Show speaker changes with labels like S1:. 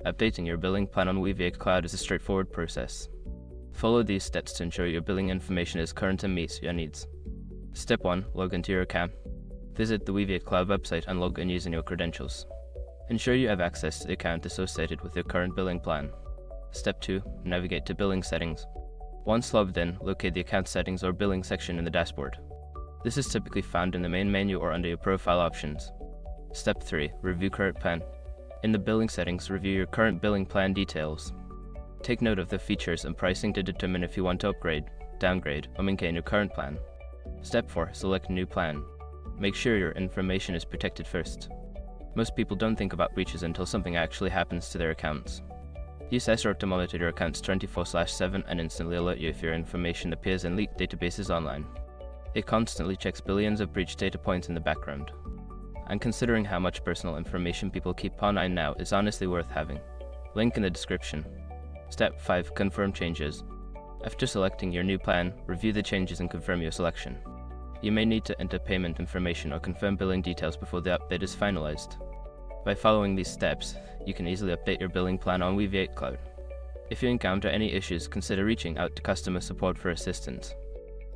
S1: Updating your billing plan on Weaviate Cloud is a straightforward process. Follow these steps to ensure your billing information is current and meets your needs. Step 1. Log into your account. Visit the Weaviate Cloud website and log in using your credentials. Ensure you have access to the account associated with your current billing plan. Step 2. Navigate to billing settings. Once logged in, locate the account settings or billing section in the dashboard. This is typically found in the main menu or under your profile options. Step 3. Review current plan. In the billing settings, review your current billing plan details. Take note of the features and pricing to determine if you want to upgrade, downgrade, or maintain your current plan. Step 4. Select a new plan. Make sure your information is protected first. Most people don't think about breaches until something actually happens to their accounts. Use SR to monitor your accounts 24/7 and instantly alert you if your information appears in leaked databases online. It constantly checks billions of breach data points in the background. And considering how much personal information people keep online now is honestly worth having. Link in the description. Step 5. Confirm changes. After selecting your new plan, review the changes and confirm your selection. You may need to enter payment information or confirm billing details before the update is finalized. By following these steps, you can easily update your billing plan on Weaviate Cloud. If you encounter any issues, consider reaching out to customer support for assistance.